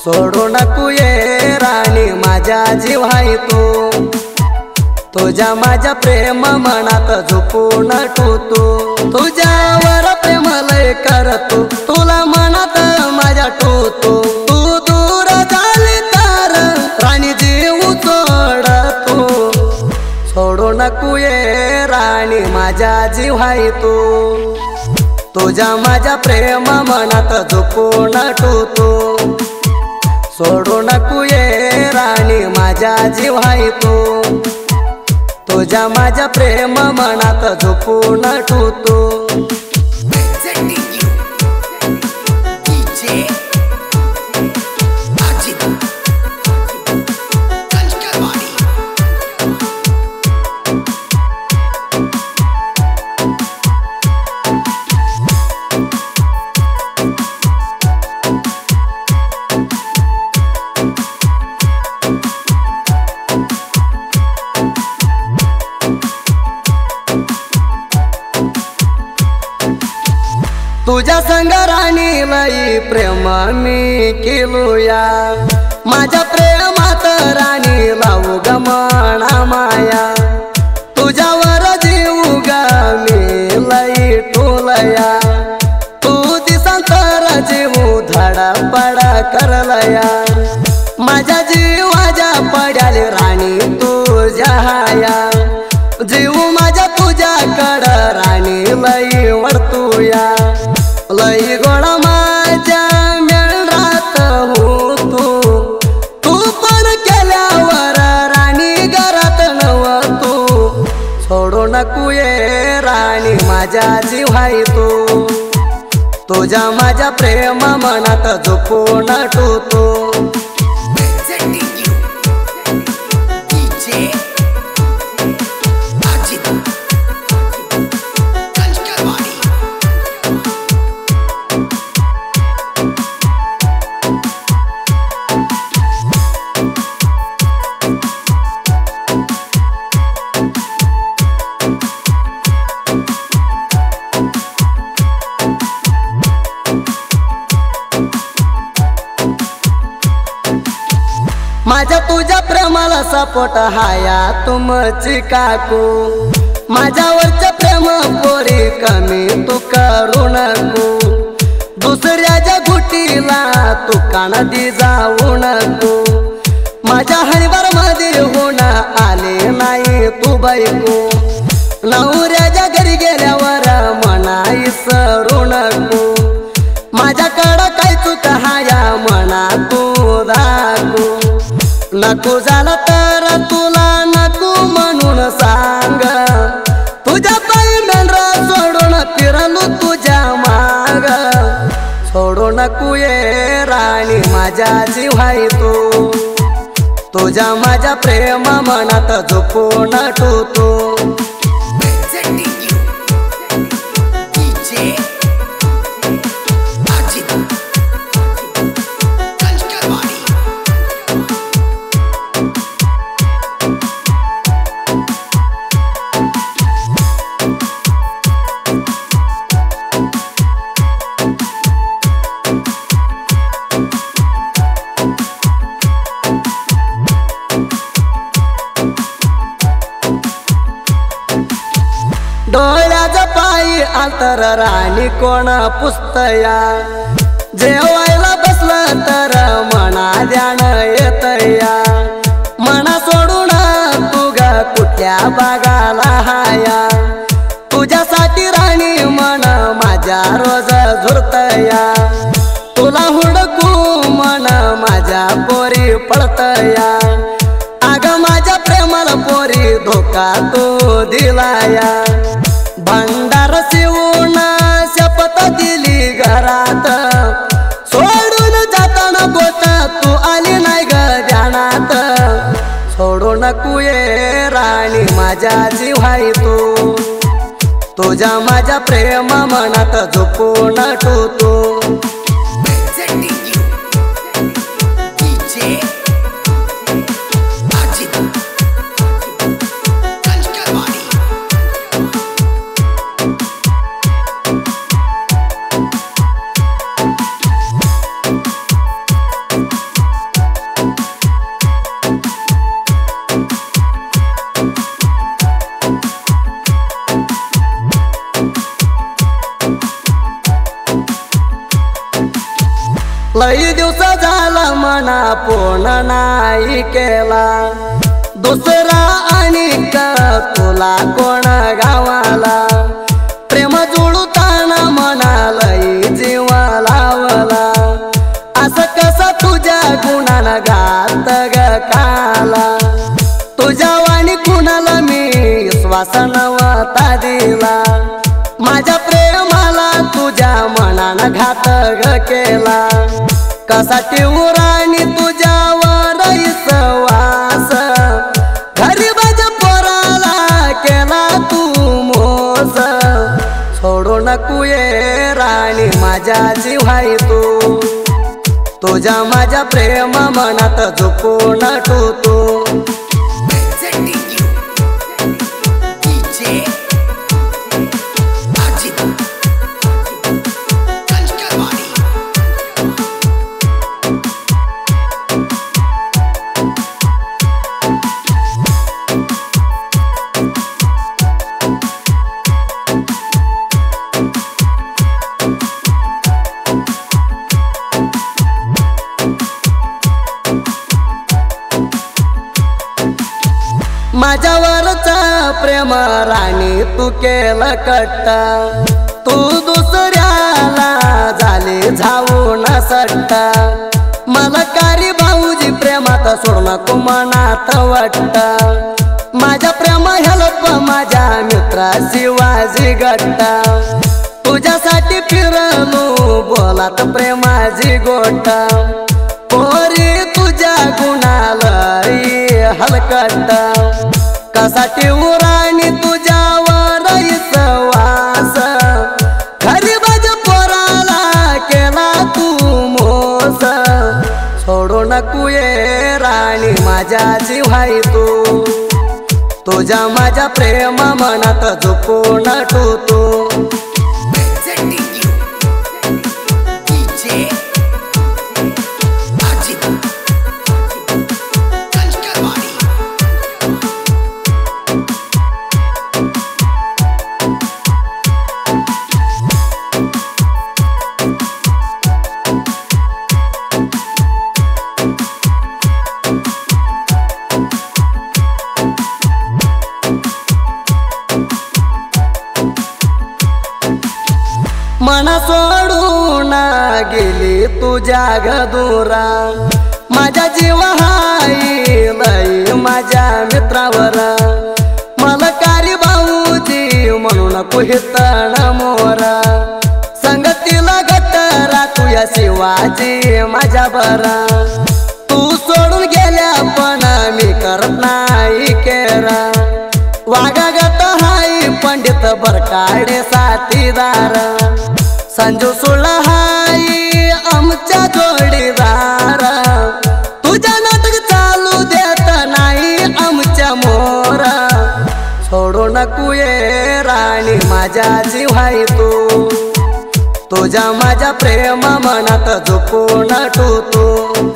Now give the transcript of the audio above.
सोडू नको ये राणी माझ्या जीव आहे तू, तुझ्या माझ्या प्रेम मनात झोपून ठेवतो, तुझ्यावर प्रेम लय करतो, तुला मनात माझ्या ठेवतो, तू दूर झाली तर राणी जीव सोडतो, सोडू नको ये राणी माझ्या जीव आहे तू, तुझ्या माझ्या प्रेम मनात झोपून ठेवतो, सोडू नको ये राणी माझ्या जीव आहे तू, तुझ्या माझ्या प्रेम मनात झोपून ठेवतो। तुझ्या संग राणी लई प्रेम मी केलूया, माझ्या प्रेमात राणी लावू ग मना माया, तुझ्यावर जीव ग मी लई ठुलया, तू दिसांतर जीव धडपड करलया, माझ्या जीवाच्या पड्याल राणी तुझ्या हाया, जीव माझ्या तुझ्याकड राणी लई वळतूया, लई गोळा माझ्या मेळरात हो तू पण केल्यावर राणी घरात नव्हतो, सोडू नको ये राणी माझ्या जीव आहे तू, तुझ्या माझ्या प्रेम मनात झोपून ठेवतो। माझ्या तुझ्या प्रेमाला सपोर्ट हाया तुमची काकू, माझ्यावरचं प्रेम पोरी कमी तू करू नको, दुसऱ्याच्या गुटीला तू कानदी जाऊ नको, माझ्या हणीवर मध्ये होऊन आले नाही तू बायको, नवऱ्याच्या घरी गेल्यावर मना इसरू नको, माझ्याकडं काय चूक हाया मना तू दाखू, नको झालं तर तुला नको म्हणून सांग, तुझ्या पायी मेंढरा सोडून फिरलो तुझ्या माग, सोडू नको ये राणी माझ्या जीव आहे तू, तुझ्या माझ्या प्रेम मनात झोपून ठेवतो। डोळ्याचा पायी अंतर राणी कोण पुसतया, जेवायला बसलं तर मना ध्यान येतया, मना सोडून तू ग कुठल्या बागाला हाया, तुझ्यासाठी राणी मन माझ्या रोज झुरतया, तुला हुडकू मन माझ्या पोरी पडतया, अग माझ्या प्रेमाला पोरी धोका तू दिलाया, भंडार शिवून शपथ दिली घरात, सोडून जाताना गोट तू आली नाही ग ध्यानात, सोडू नको ये राणी माझ्या जीव आहे तू, तुझ्या माझ्या प्रेम मनात झोपून ठेवतो। लई दिवस झाला मना फोन नाही केला दुसरा आणि तुला कोण गावाला प्रेम जुळताना मना लई जीव लावला असं कसं तुझ्या गुणानं घात ग काला तुझ्या वाणी कुणाला मी श्वास नव्हता दिला माझ्या प्रेमाला तुझ्या मनानं घात ग केला कसा ठेवू राणी तुझ्यावर विश्वास गरीबाच्या पोराला केला तू मोस सोडू नको ये राणी माझ्या जीवाई तू तुझ्या माझ्या प्रेम मनात झोपून ठेवतो माझ्यावरचा प्रेम राणी तू केलं कट्टा तू दुसऱ्याला झाली झावून सट्टा मला कारी भाऊजी प्रेमात सोड नको मनात वाटता माझ्या प्रेम हेल्प माझ्या मित्रा शिवाजी गट्टा तुझ्यासाठी फिरलो बोलात प्रेमाची गोटा पोरी तुझ्या गुणाला हलकट्टा कसा ठेवू राणी तुझ्यावर विश्वास गरीबाच्या पोराला केला तू मोस सोडू नको ये राणी माझ्या जीवाई तू तुझ्या माझ्या प्रेम मनात झोपून ठेवतो मना सोडून गेली तुझ्या गदुरा माझ्या जीव हाई लई माझ्या मित्रावर मला कारी भाऊजी म्हणून कुहितण मोरा संगतीला गटरा तुया शिवाजी माझ्या बरा तू सोडून गेल्या पण मी करत नाही केरा वागागत हाई पंडित बरकाडे साथीदार संजू सुळ हाई आमच्या जोडीदार तुझ्या नाटक चालू देत नाही आमच्या मोरा सोडू नको ये राणी माझ्या जीवाई तू तुझ्या माझ्या प्रेम मनात झोपून ठेवतो